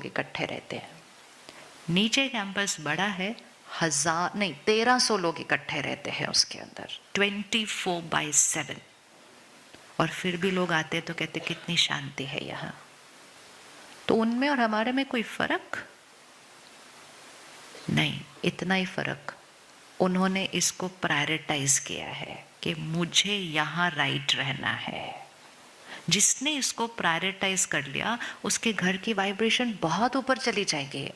लोग इकट्ठे रहते हैं। नीचे कैंपस बड़ा है, 1300 लोग इकट्ठे रहते हैं उसके अंदर 24/7। और फिर भी लोग आते तो कहते कितनी शांति है यहाँ। तो उनमें और हमारे में कोई फर्क नहीं, इतना ही फर्क, उन्होंने इसको प्रायोरिटाइज किया है कि मुझे यहाँ राइट रहना है। जिसने इसको प्रायोरिटाइज कर लिया उसके घर की वाइब्रेशन बहुत ऊपर चली जाएगी।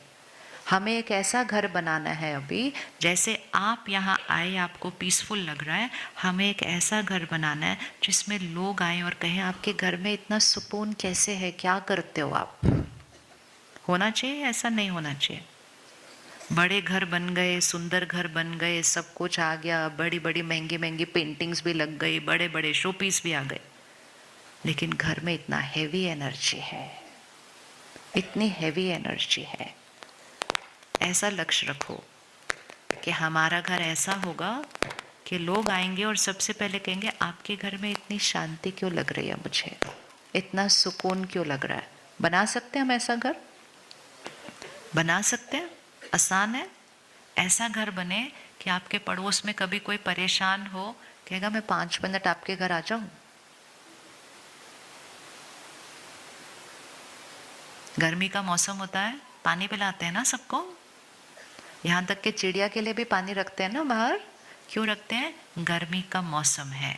हमें एक ऐसा घर बनाना है अभी, जैसे आप यहाँ आए आपको पीसफुल लग रहा है, हमें एक ऐसा घर बनाना है जिसमें लोग आए और कहें आपके घर में इतना सुकून कैसे है, क्या करते हो आप। होना चाहिए, ऐसा नहीं होना चाहिए। बड़े घर बन गए, सुंदर घर बन गए, सब कुछ आ गया, बड़ी बड़ी महंगी महंगी पेंटिंग्स भी लग गई, बड़े बड़े शो पीस भी आ गए, लेकिन घर में इतना हैवी एनर्जी है, इतनी हैवी एनर्जी है। ऐसा लक्ष्य रखो कि हमारा घर ऐसा होगा कि लोग आएंगे और सबसे पहले कहेंगे आपके घर में इतनी शांति क्यों लग रही है, मुझे इतना सुकून क्यों लग रहा है। बना सकते हैं हम ऐसा घर? बना सकते हैं, आसान है। ऐसा घर बने कि आपके पड़ोस में कभी कोई परेशान हो, कहेगा मैं 5 मिनट आपके घर आ जाऊं। गर्मी का मौसम होता है, पानी पिलाते हैं ना सबको, यहाँ तक कि चिड़िया के लिए भी पानी रखते हैं ना बाहर। क्यों रखते हैं? गर्मी का मौसम है,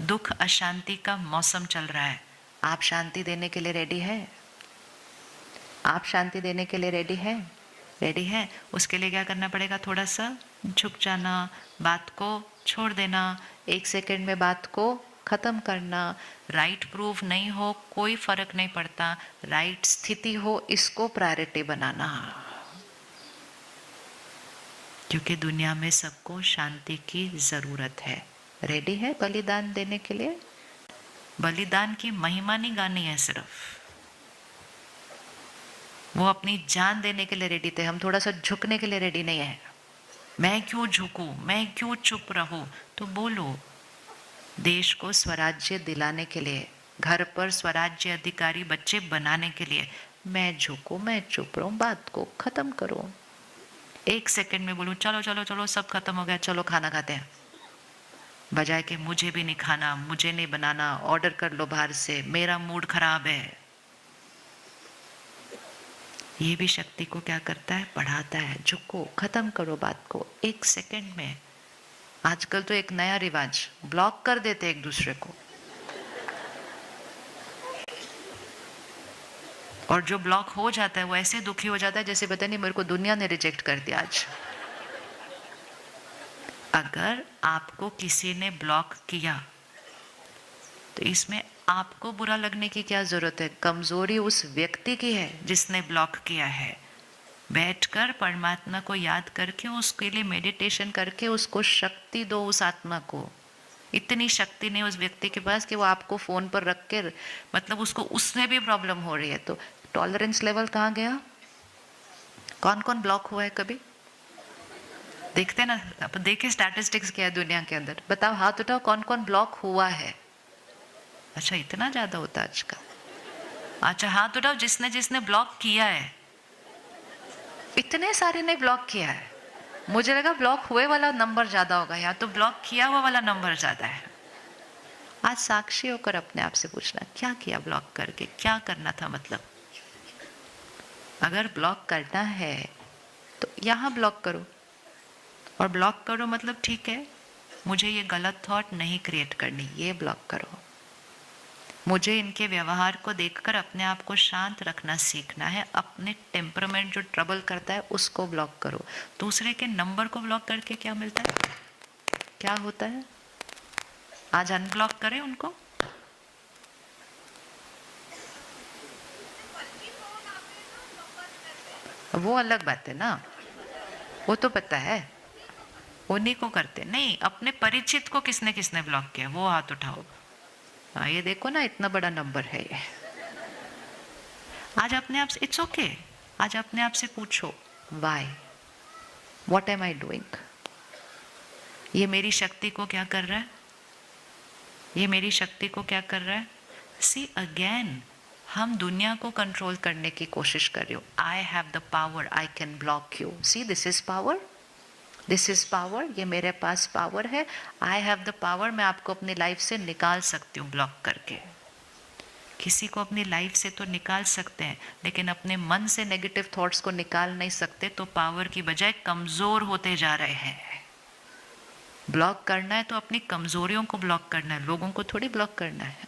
दुख अशांति का मौसम चल रहा है। आप शांति देने के लिए रेडी है? आप शांति देने के लिए रेडी है? रेडी है? उसके लिए क्या करना पड़ेगा? थोड़ा सा झुक जाना, बात को छोड़ देना, 1 सेकंड में बात को खत्म करना। राइट प्रूफ नहीं हो कोई फर्क नहीं पड़ता, राइट स्थिति हो इसको प्रायोरिटी बनाना, क्योंकि दुनिया में सबको शांति की जरूरत है। रेडी है बलिदान देने के लिए? बलिदान की महिमा नहीं गानी है सिर्फ, वो अपनी जान देने के लिए रेडी थे, हम थोड़ा सा झुकने के लिए रेडी नहीं है। मैं क्यों झुकूं, मैं क्यों चुप रहूं? तो बोलो, देश को स्वराज्य दिलाने के लिए, घर पर स्वराज्य अधिकारी बच्चे बनाने के लिए मैं झुकूं, मैं चुप रहूं, बात को खत्म करो। 1 सेकंड में बोलूं चलो चलो चलो सब खत्म हो गया, चलो खाना खाते हैं, बजाय कि मुझे भी नहीं खाना, मुझे नहीं बनाना, ऑर्डर कर लो बाहर से, मेरा मूड खराब है। ये भी शक्ति को क्या करता है? बढ़ाता है। झुको, खत्म करो बात को 1 सेकंड में। आजकल तो एक नया रिवाज, ब्लॉक कर देते एक दूसरे को, और जो ब्लॉक हो जाता है वो ऐसे दुखी हो जाता है जैसे पता नहीं मेरे को दुनिया ने रिजेक्ट कर दिया आज। अगर आपको किसी ने ब्लॉक किया तो इसमें आपको बुरा लगने की क्या जरूरत है? कमजोरी उस व्यक्ति की है जिसने ब्लॉक किया है। बैठकर परमात्मा को याद करके उसके लिए मेडिटेशन करके उसको शक्ति दो, उस आत्मा को। इतनी शक्ति नहीं उस व्यक्ति के पास कि वो आपको फोन पर रख के, मतलब उसको उसमें भी प्रॉब्लम हो रही है, तो टॉलरेंस लेवल कहाँ गया? कौन कौन ब्लॉक हुआ है कभी? देखते ना, अब देखिए स्टैटिस्टिक्स क्या है दुनिया के अंदर, बताओ हाथ उठाओ कौन कौन ब्लॉक हुआ है। अच्छा, इतना ज्यादा होता है आजकल? अच्छा हाथ उठाओ जिसने जिसने ब्लॉक किया है। इतने सारे ने ब्लॉक किया है, मुझे लगा ब्लॉक हुए वाला नंबर ज्यादा होगा, या तो ब्लॉक किया हुआ वाला नंबर ज्यादा है। आज साक्षी होकर अपने आप से पूछना, क्या किया ब्लॉक करके, क्या करना था? मतलब अगर ब्लॉक करना है तो यहाँ ब्लॉक करो, और ब्लॉक करो मतलब ठीक है, मुझे ये गलत थॉट नहीं क्रिएट करनी, ये ब्लॉक करो। मुझे इनके व्यवहार को देखकर अपने आप को शांत रखना सीखना है, अपने टेम्परामेंट जो ट्रबल करता है उसको ब्लॉक करो। दूसरे के नंबर को ब्लॉक करके क्या मिलता है, क्या होता है? आज अनब्लॉक करें उनको। वो अलग बात है ना, वो तो पता है, उन्हीं को करते नहीं। अपने परिचित को किसने किसने ब्लॉक किया वो हाथ उठाओ। हाँ ये देखो ना, इतना बड़ा नंबर है ये। आज अपने आप से, इट्स ओके, आज अपने आप से पूछो, why, what am I doing? ये मेरी शक्ति को क्या कर रहा है? ये मेरी शक्ति को क्या कर रहा है? सी अगेन, हम दुनिया को कंट्रोल करने की कोशिश कर रहे हो. I have the power, I can block you. See, this is power, this is power. ये मेरे पास पावर है. I have the power. मैं आपको अपनी लाइफ से निकाल सकती हूँ ब्लॉक करके. किसी को अपनी लाइफ से तो निकाल सकते हैं, लेकिन अपने मन से नेगेटिव थॉट्स को निकाल नहीं सकते. तो पावर की बजाय कमजोर होते जा रहे हैं. ब्लॉक करना है तो अपनी कमजोरियों को ब्लॉक करना है, लोगों को थोड़ी ब्लॉक करना है.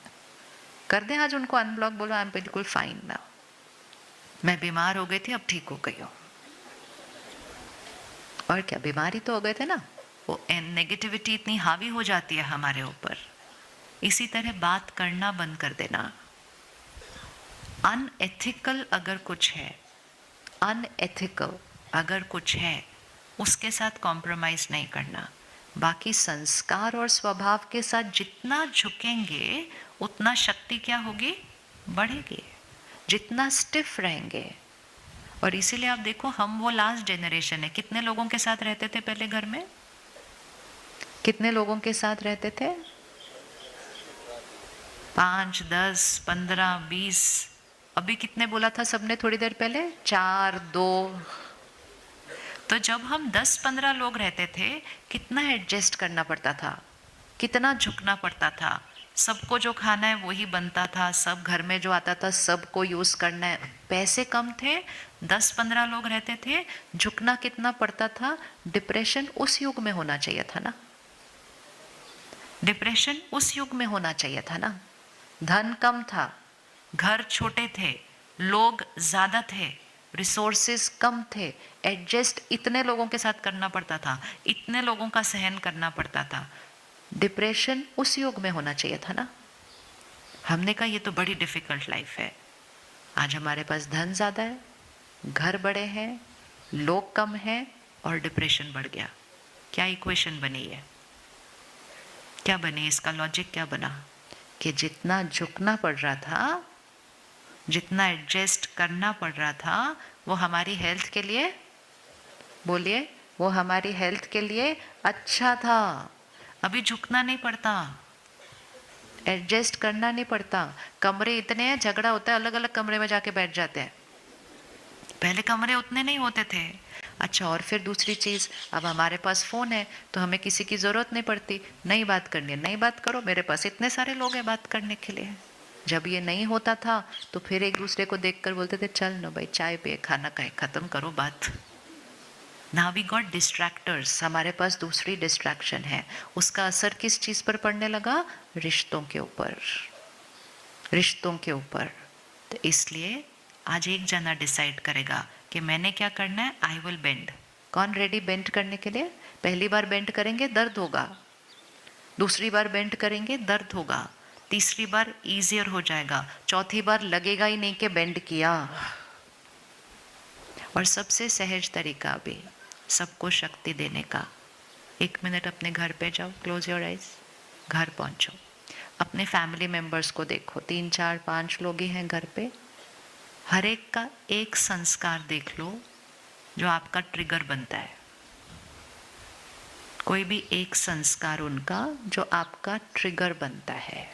कर दें आज उनको अनब्लॉक, बोलो आई एम बिल्कुल फाइन ना, मैं बीमार हो गई थी अब ठीक हो गई हूँ. और क्या, बीमारी तो हो गए थे ना. वो नेगेटिविटी इतनी हावी हो जाती है हमारे ऊपर. इसी तरह बात करना बंद कर देना. अनएथिकल अगर कुछ है, अनएथिकल अगर कुछ है, उसके साथ कॉम्प्रोमाइज नहीं करना. बाकी संस्कार और स्वभाव के साथ जितना झुकेंगे उतना शक्ति क्या होगी, बढ़ेगी. जितना स्टिफ रहेंगे. और इसीलिए आप देखो, हम वो लास्ट जनरेशन है. कितने लोगों के साथ रहते थे पहले घर में? कितने लोगों के साथ रहते थे? 5, 10, 15, 20. अभी कितने बोला था सबने थोड़ी देर पहले? 4, 2. तो जब हम 10-15 लोग रहते थे, कितना एडजस्ट करना पड़ता था, कितना झुकना पड़ता था. सबको जो खाना है वही बनता था, सब घर में जो आता था सबको यूज करना है. पैसे कम थे, 10-15 लोग रहते थे, झुकना कितना पड़ता था. डिप्रेशन उस युग में होना चाहिए था ना. डिप्रेशन उस युग में होना चाहिए था ना. धन कम था, घर छोटे थे, लोग ज्यादा थे, रिसोर्सेस कम थे. एडजस्ट इतने लोगों के साथ करना पड़ता था, इतने लोगों का सहन करना पड़ता था. डिप्रेशन उस युग में होना चाहिए था ना. हमने कहा ये तो बड़ी डिफिकल्ट लाइफ है. आज हमारे पास धन ज्यादा है, घर बड़े हैं, लोग कम हैं और डिप्रेशन बढ़ गया. क्या इक्वेशन बनी है? क्या बनी? इसका लॉजिक क्या बना कि जितना झुकना पड़ रहा था, जितना एडजस्ट करना पड़ रहा था, वो हमारी हेल्थ के लिए, बोलिए, वो हमारी हेल्थ के लिए अच्छा था. अभी झुकना नहीं पड़ता, एडजस्ट करना नहीं पड़ता. कमरे इतने हैं, झगड़ा होता है अलग अलग कमरे में जाके बैठ जाते हैं. पहले कमरे उतने नहीं होते थे. अच्छा, और फिर दूसरी चीज़, अब हमारे पास फ़ोन है तो हमें किसी की ज़रूरत नहीं पड़ती. नई बात करनी है, नई बात करो, मेरे पास इतने सारे लोग हैं बात करने के लिए. जब ये नहीं होता था तो फिर एक दूसरे को देखकर बोलते थे चल ना भाई चाय पे, खाना खाए, ख़त्म करो बात. Now we got distractors. हमारे पास दूसरी डिस्ट्रैक्शन है. उसका असर किस चीज़ पर पड़ने लगा? रिश्तों के ऊपर, रिश्तों के ऊपर. तो इसलिए आज एक जना डिसाइड करेगा कि मैंने क्या करना है. I will bend. कौन रेडी बेंड करने के लिए? पहली बार बेंड करेंगे दर्द होगा, दूसरी बार बेंड करेंगे दर्द होगा, तीसरी बार ईजियर हो जाएगा, चौथी बार लगेगा ही नहीं कि बेंड किया. और सबसे सहज तरीका भी सबको शक्ति देने का. 1 मिनट अपने घर पे जाओ, क्लोज योर आइज, घर पहुंचो, अपने फैमिली मेंबर्स को देखो. 3, 4, 5 लोग ही हैं घर पे. हर एक का एक संस्कार देख लो जो आपका ट्रिगर बनता है. कोई भी एक संस्कार उनका जो आपका ट्रिगर बनता है.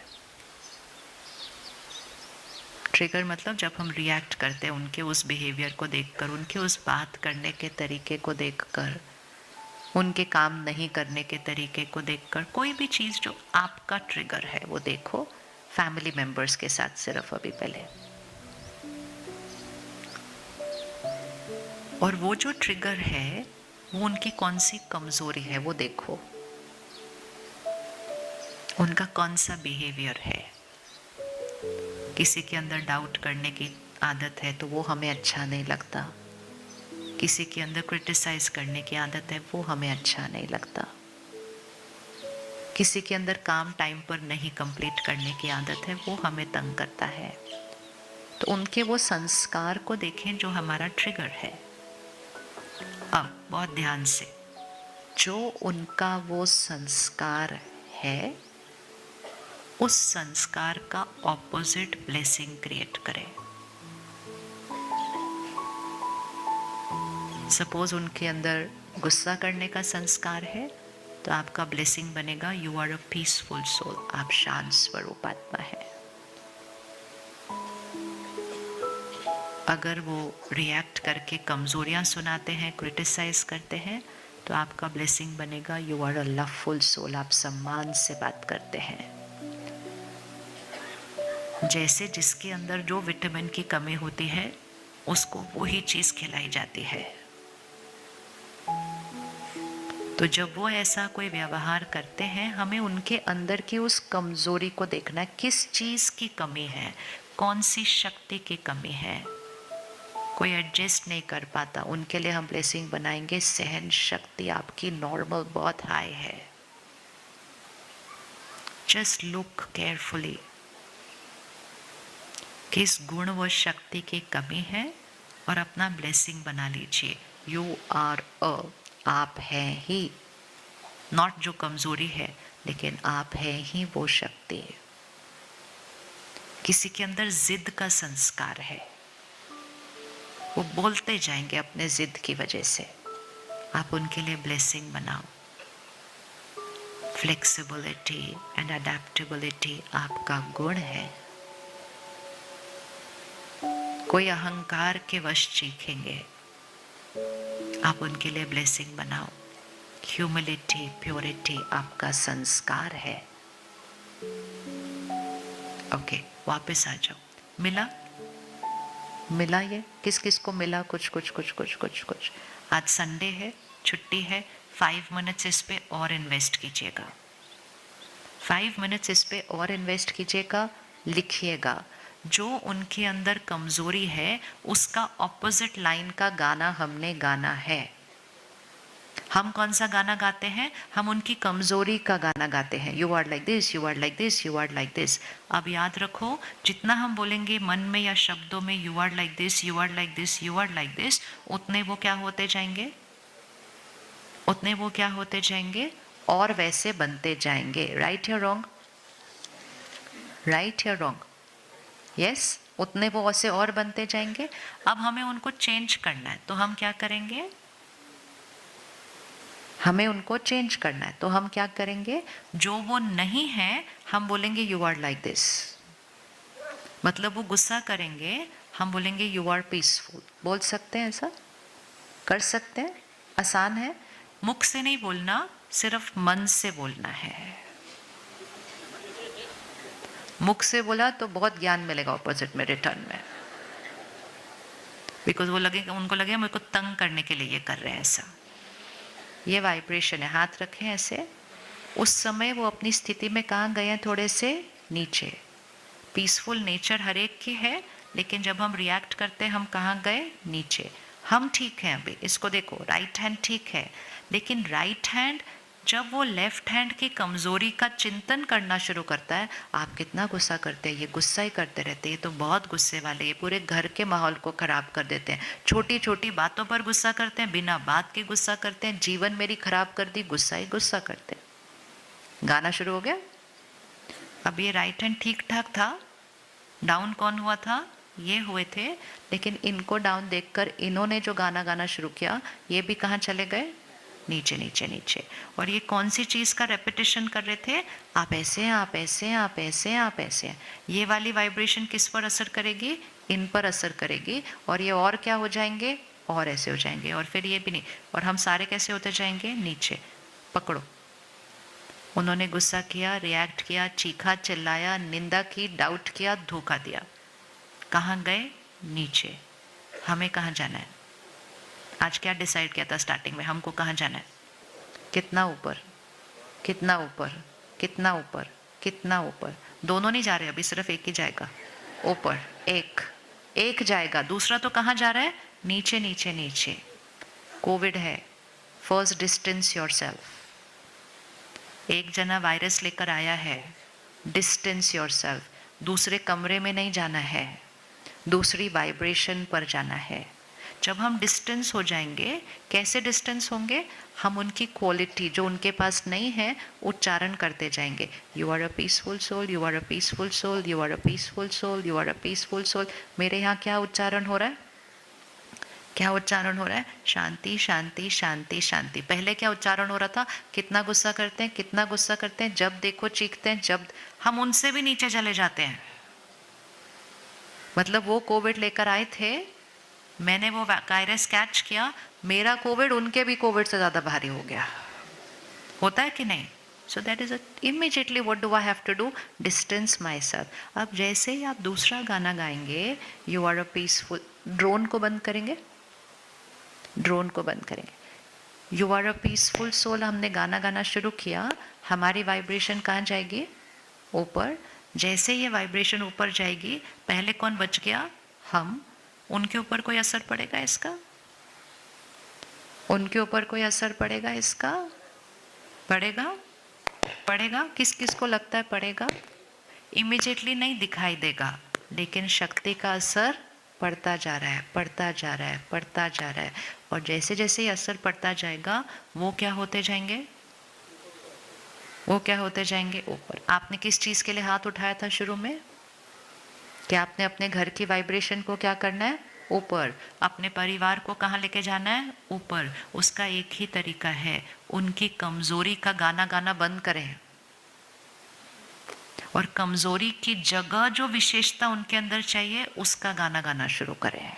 ट्रिगर मतलब जब हम रिएक्ट करते हैं उनके उस बिहेवियर को देखकर, उनके उस बात करने के तरीके को देखकर, उनके काम नहीं करने के तरीके को देखकर, कोई भी चीज़ जो आपका ट्रिगर है वो देखो फैमिली मेंबर्स के साथ सिर्फ अभी पहले. और वो जो ट्रिगर है वो उनकी कौन सी कमजोरी है वो देखो, उनका कौन सा बिहेवियर है. किसी के अंदर डाउट करने की आदत है तो वो हमें अच्छा नहीं लगता. किसी के अंदर क्रिटिसाइज करने की आदत है वो हमें अच्छा नहीं लगता. किसी के अंदर काम टाइम पर नहीं कंप्लीट करने की आदत है वो हमें तंग करता है. तो उनके वो संस्कार को देखें जो हमारा ट्रिगर है. अब बहुत ध्यान से, जो उनका वो संस्कार है उस संस्कार का ऑपोजिट ब्लेसिंग क्रिएट करें. सपोज उनके अंदर गुस्सा करने का संस्कार है तो आपका ब्लेसिंग बनेगा you are a peaceful soul. आप शांत स्वरूप आत्मा है. अगर वो रिएक्ट करके कमजोरियां सुनाते हैं, क्रिटिसाइज करते हैं, तो आपका ब्लेसिंग बनेगा you are a loveful soul, आप सम्मान से बात करते हैं। जैसे जिसके अंदर जो विटामिन की कमी होती है उसको वही चीज खिलाई जाती है। तो जब वो ऐसा कोई व्यवहार करते हैं, हमें उनके अंदर की उस कमजोरी को देखना है, किस चीज की कमी है, कौन सी शक्ति की कमी है। कोई एडजस्ट नहीं कर पाता, उनके लिए हम ब्लेसिंग बनाएंगे सहन शक्ति आपकी नॉर्मल बहुत हाई है। जस्ट लुक केयरफुली किस गुण व शक्ति की कमी है और अपना ब्लेसिंग बना लीजिए। यू आर अ, आप हैं ही, नॉट जो कमजोरी है, लेकिन आप हैं ही वो शक्ति। किसी के अंदर जिद का संस्कार है, वो बोलते जाएंगे अपने जिद की वजह से, आप उनके लिए ब्लेसिंग बनाओ। फ्लेक्सिबिलिटी एंड अडेप्टेबिलिटी आपका गुण है। कोई अहंकार के वश चीखेंगे, आप उनके लिए ब्लेसिंग बनाओ। ह्यूमिलिटी, प्योरिटी आपका संस्कार है। ओके, वापस आ जाओ। मिला मिला, ये किस किस को मिला? कुछ कुछ कुछ कुछ कुछ कुछ। आज संडे है, छुट्टी है, 5 मिनट्स इस पे और इन्वेस्ट कीजिएगा। 5 मिनट्स इस पे और इन्वेस्ट कीजिएगा। लिखिएगा जो उनके अंदर कमजोरी है उसका ऑपोजिट लाइन का गाना हमने गाना है। हम कौन सा गाना गाते हैं? हम उनकी कमजोरी का गाना गाते हैं। You are like this, you are like this, you are like this. अब याद रखो, जितना हम बोलेंगे मन में या शब्दों में you are like this, you are like this, you are like this, उतने वो क्या होते जाएंगे, उतने वो क्या होते जाएंगे और वैसे बनते जाएंगे। राइट या रॉन्ग? राइट या रॉन्ग? यस, उतने वो ऐसे और बनते जाएंगे। अब हमें उनको चेंज करना है, तो हम क्या करेंगे? हमें उनको चेंज करना है, तो हम क्या करेंगे? जो वो नहीं है हम बोलेंगे यू आर लाइक दिस। मतलब वो गुस्सा करेंगे, हम बोलेंगे यू आर पीसफुल। बोल सकते हैं ऐसा? कर सकते हैं? आसान है। मुख से नहीं बोलना, सिर्फ मन से बोलना है। मुख से बोला तो बहुत ज्ञान मिलेगा ऑपोजिट में रिटर्न में, बिकॉज वो लगेगा, उनको लगेगा मेरे को तंग करने के लिए ये कर रहे हैं ऐसा। ये वाइब्रेशन है। हाथ रखें ऐसे, उस समय वो अपनी स्थिति में कहाँ गए हैं? थोड़े से नीचे। पीसफुल नेचर हर एक की है, लेकिन जब हम रिएक्ट करते हैं हम कहाँ गए? नीचे। हम ठीक हैं अभी, इसको देखो, राइट हैंड ठीक है, लेकिन राइट हैंड जब वो लेफ्ट हैंड की कमजोरी का चिंतन करना शुरू करता है, आप कितना गुस्सा करते हैं, ये गुस्सा ही करते रहते हैं, ये तो बहुत गुस्से वाले, ये पूरे घर के माहौल को खराब कर देते हैं, छोटी छोटी बातों पर गुस्सा करते हैं, बिना बात के गुस्सा करते हैं, जीवन मेरी खराब कर दी, गुस्सा ही गुस्सा करते हैं। गाना शुरू हो गया। अब ये राइट हैंड ठीक ठाक था, डाउन कौन हुआ था? ये हुए थे, लेकिन इनको डाउन देखकर इन्होंने जो गाना गाना शुरू किया, ये भी कहाँ चले गए? नीचे नीचे नीचे। और ये कौन सी चीज का रेपिटेशन कर रहे थे? आप ऐसे हैं, आप ऐसे हैं, आप ऐसे हैं, आप ऐसे हैं। ये वाली वाइब्रेशन किस पर असर करेगी? इन पर असर करेगी। और ये और क्या हो जाएंगे? और ऐसे हो जाएंगे। और फिर ये भी नहीं, और हम सारे कैसे होते जाएंगे? नीचे। पकड़ो, उन्होंने गुस्सा किया, रिएक्ट किया, चीखा, चिल्लाया, निंदा की, डाउट किया, धोखा दिया, कहाँ गए? नीचे। हमें कहाँ जाना है? आज क्या डिसाइड किया था स्टार्टिंग में? हमको कहाँ जाना है? कितना ऊपर, कितना ऊपर, कितना ऊपर, कितना ऊपर? दोनों नहीं जा रहे अभी, सिर्फ एक ही जाएगा ऊपर। एक एक जाएगा, दूसरा तो कहाँ जा रहा है? नीचे नीचे नीचे। कोविड है, फर्स्ट डिस्टेंस योरसेल्फ। एक जना वायरस लेकर आया है, डिस्टेंस योरसेल्फ। दूसरे कमरे में नहीं जाना है, दूसरी वाइब्रेशन पर जाना है। जब हम डिस्टेंस हो जाएंगे, कैसे डिस्टेंस होंगे? हम उनकी क्वालिटी जो उनके पास नहीं है उच्चारण करते जाएंगे। You are a peaceful soul, you are a peaceful soul, you are a peaceful soul, you are a peaceful soul. मेरे यहाँ क्या उच्चारण हो रहा है? क्या उच्चारण हो रहा है? शांति शांति शांति शांति। पहले क्या उच्चारण हो रहा था? कितना गुस्सा करते हैं, कितना गुस्सा करते हैं, जब देखो चीखते हैं, जब हम उनसे भी नीचे चले जाते हैं। मतलब वो कोविड लेकर आए थे, मैंने वो वायरस कैच किया, मेरा कोविड उनके भी कोविड से ज़्यादा भारी हो गया। होता है कि नहीं? So that is immediately what do I have to do? Distance myself. अब जैसे ही आप दूसरा गाना गाएंगे, you are a peaceful, drone को बंद करेंगे, ड्रोन को बंद करेंगे। You are a peaceful soul, हमने गाना गाना शुरू किया, हमारी वाइब्रेशन कहाँ जाएगी? ऊपर। जैसे ये वाइब्रेशन ऊपर जाएगी, पहले कौन बच गया? हम। उनके ऊपर कोई असर पड़ेगा इसका? उनके ऊपर कोई असर पड़ेगा इसका? पड़ेगा? पड़ेगा? किस किस को लगता है पड़ेगा? इमीडिएटली नहीं दिखाई देगा, लेकिन शक्ति का असर पड़ता जा रहा है, पड़ता जा रहा है, पड़ता जा रहा है। और जैसे जैसे ये असर पड़ता जाएगा, वो क्या होते जाएंगे? वो क्या होते जाएंगे? ऊपर। आपने किस चीज़ के लिए हाथ उठाया था शुरू में? कि आपने अपने घर की वाइब्रेशन को क्या करना है? ऊपर। अपने परिवार को कहाँ लेके जाना है? ऊपर। उसका एक ही तरीका है, उनकी कमजोरी का गाना गाना बंद करें, और कमजोरी की जगह जो विशेषता उनके अंदर चाहिए उसका गाना गाना शुरू करें।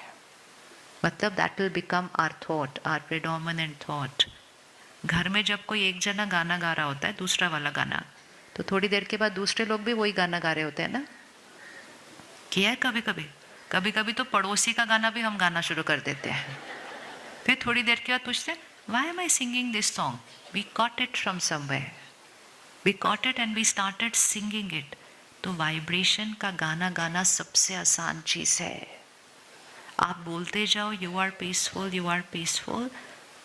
मतलब that will become our thought, our predominant thought. घर में जब कोई एक जना गाना गा रहा होता है, दूसरा वाला गाना, तो थोड़ी देर के बाद दूसरे लोग भी वही गाना गा रहे होते हैं ना? किया है कभी कभी? कभी कभी तो पड़ोसी का गाना भी हम गाना शुरू कर देते हैं। फिर थोड़ी देर के बाद पूछते हैं, why am I singing this song? We got it from somewhere, we got it and we started singing it. तो वाइब्रेशन का गाना गाना सबसे आसान चीज है। आप बोलते जाओ you are peaceful, you are peaceful,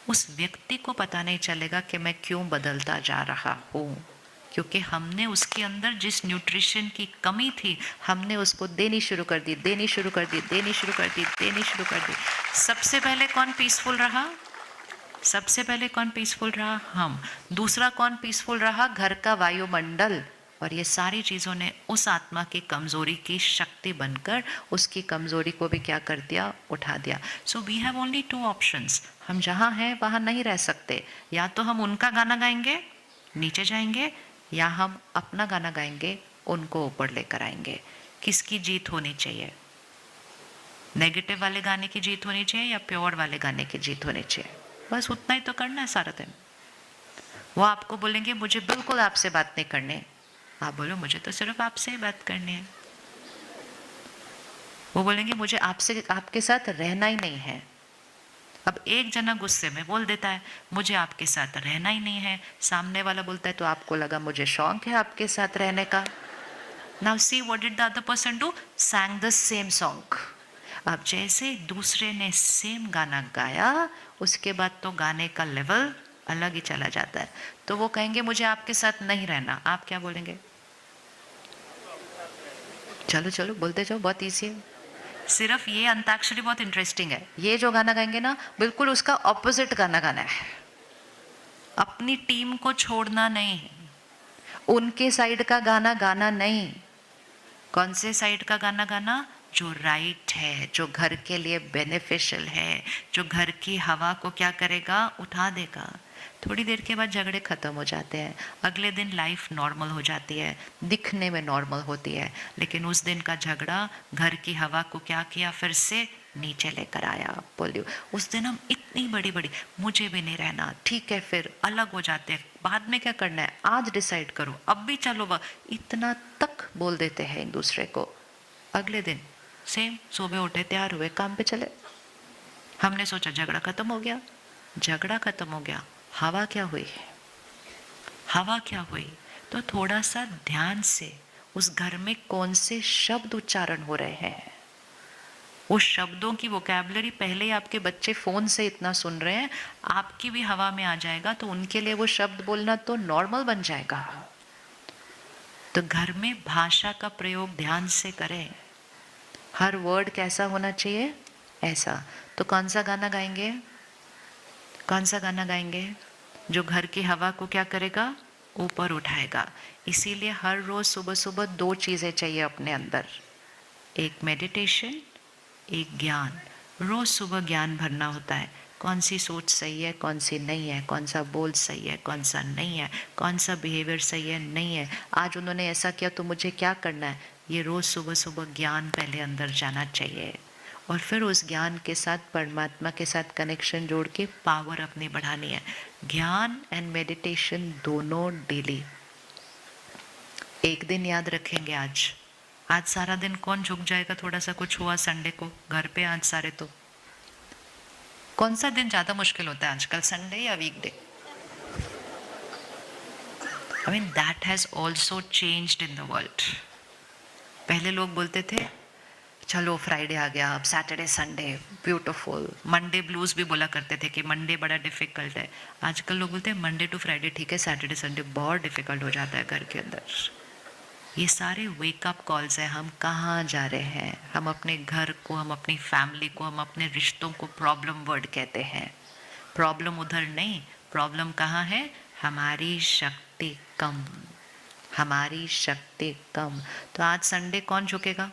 उस व्यक्ति को पता नहीं चलेगा कि मैं क्यों बदलता जा रहा हूँ, क्योंकि हमने उसके अंदर जिस न्यूट्रिशन की कमी थी, हमने उसको देनी शुरू कर दी, देनी शुरू कर दी, देनी शुरू कर दी, देनी शुरू कर दी। सबसे पहले कौन पीसफुल रहा? सबसे पहले कौन पीसफुल रहा? हम। दूसरा कौन पीसफुल रहा? घर का वायुमंडल। और ये सारी चीज़ों ने उस आत्मा की कमज़ोरी की शक्ति बनकर उसकी कमज़ोरी को भी क्या कर दिया? उठा दिया। So we have only two options. हम जहाँ हैं वहाँ नहीं रह सकते। या तो हम उनका गाना गाएंगे, नीचे जाएंगे, या हम अपना गाना गाएंगे, उनको ऊपर लेकर आएंगे। किसकी जीत होनी चाहिए? नेगेटिव वाले गाने की जीत होनी चाहिए या प्योर वाले गाने की जीत होनी चाहिए? बस उतना ही तो करना है सारा दिन। वो आपको बोलेंगे मुझे बिल्कुल आपसे बात नहीं करनी, आप बोलो मुझे तो सिर्फ आपसे ही बात करनी है। वो बोलेंगे मुझे आपसे, आपके साथ रहना ही नहीं है। अब एक जना गुस्से में बोल देता है मुझे आपके साथ रहना ही नहीं है, सामने वाला बोलता है तो आपको लगा मुझे शौक है आपके साथ रहने का। Now see what did the other person do? sang the same song. अब जैसे दूसरे ने सेम गाना गाया, उसके बाद तो गाने का लेवल अलग ही चला जाता है। तो वो कहेंगे मुझे आपके साथ नहीं रहना, आप क्या बोलेंगे? चलो चलो बोलते जाओ, बहुत ईजी है। सिर्फ ये अंताक्षरी बहुत इंटरेस्टिंग है। ये जो गाना गाएंगे ना, बिल्कुल उसका ऑपोजिट गाना गाना है। अपनी टीम को छोड़ना नहीं, उनके साइड का गाना गाना नहीं। कौन से साइड का गाना गाना? जो राइट है, जो घर के लिए बेनिफिशियल है, जो घर की हवा को क्या करेगा? उठा देगा। थोड़ी देर के बाद झगड़े खत्म हो जाते हैं, अगले दिन लाइफ नॉर्मल हो जाती है, दिखने में नॉर्मल होती है, लेकिन उस दिन का झगड़ा घर की हवा को क्या किया? फिर से नीचे लेकर आया। बोलियो उस दिन हम इतनी बड़ी बड़ी मुझे भी नहीं रहना, ठीक है, फिर अलग हो जाते हैं, बाद में क्या करना है, आज डिसाइड करो, अब भी चलो, वह इतना तक बोल देते हैं एक दूसरे को। अगले दिन सेम, सुबह उठे, तैयार हुए, काम पे चले। हमने सोचा झगड़ा खत्म हो गया, झगड़ा खत्म हो गया, हवा क्या हुई? हवा क्या हुई? तो थोड़ा सा ध्यान से उस घर में कौन से शब्द उच्चारण हो रहे हैं, उस शब्दों की वोकैबुलरी पहले ही आपके बच्चे फोन से इतना सुन रहे हैं, आपकी भी हवा में आ जाएगा, तो उनके लिए वो शब्द बोलना तो नॉर्मल बन जाएगा। तो घर में भाषा का प्रयोग ध्यान से करें। हर वर्ड कैसा होना चाहिए? ऐसा। तो कौन सा गाना गाएंगे? कौन सा गाना गाएंगे जो घर की हवा को क्या करेगा? ऊपर उठाएगा। इसीलिए हर रोज सुबह सुबह 2 चीजें चाहिए अपने अंदर, एक मेडिटेशन, एक ज्ञान। रोज सुबह ज्ञान भरना होता है, कौन सी सोच सही है, कौन सी नहीं है, कौन सा बोल सही है, कौन सा नहीं है, कौन सा बिहेवियर सही है, नहीं है, आज उन्होंने ऐसा किया तो मुझे क्या करना है। ये रोज सुबह सुबह ज्ञान पहले अंदर जाना चाहिए। और फिर उस ज्ञान के साथ परमात्मा के साथ कनेक्शन जोड़ के पावर अपनी बढ़ानी है। ज्ञान एंड मेडिटेशन दोनों डेली। एक दिन याद रखेंगे आज। आज सारा दिन कौन झुक जाएगा, थोड़ा सा कुछ हुआ संडे को घर पे आज सारे, तो कौन सा दिन ज्यादा मुश्किल होता है आजकल, संडे या weekday? I mean that has also changed in the world. पहले लोग बोलते थे चलो फ्राइडे आ गया, अब Saturday Sunday beautiful. Monday blues भी बोला करते थे कि मंडे बड़ा डिफिकल्ट है। आजकल लोग बोलते हैं मंडे टू फ्राइडे ठीक है, सैटरडे संडे बहुत डिफिकल्ट हो जाता है घर के अंदर। ये सारे वेकअप कॉल्स हैं, हम कहाँ जा रहे हैं। हम अपने घर को, हम अपनी फैमिली को, हम अपने रिश्तों को प्रॉब्लम वर्ड कहते हैं। प्रॉब्लम उधर नहीं, प्रॉब्लम कहाँ है? हमारी शक्ति कम, हमारी शक्ति कम। तो आज संडे कौन झुकेगा?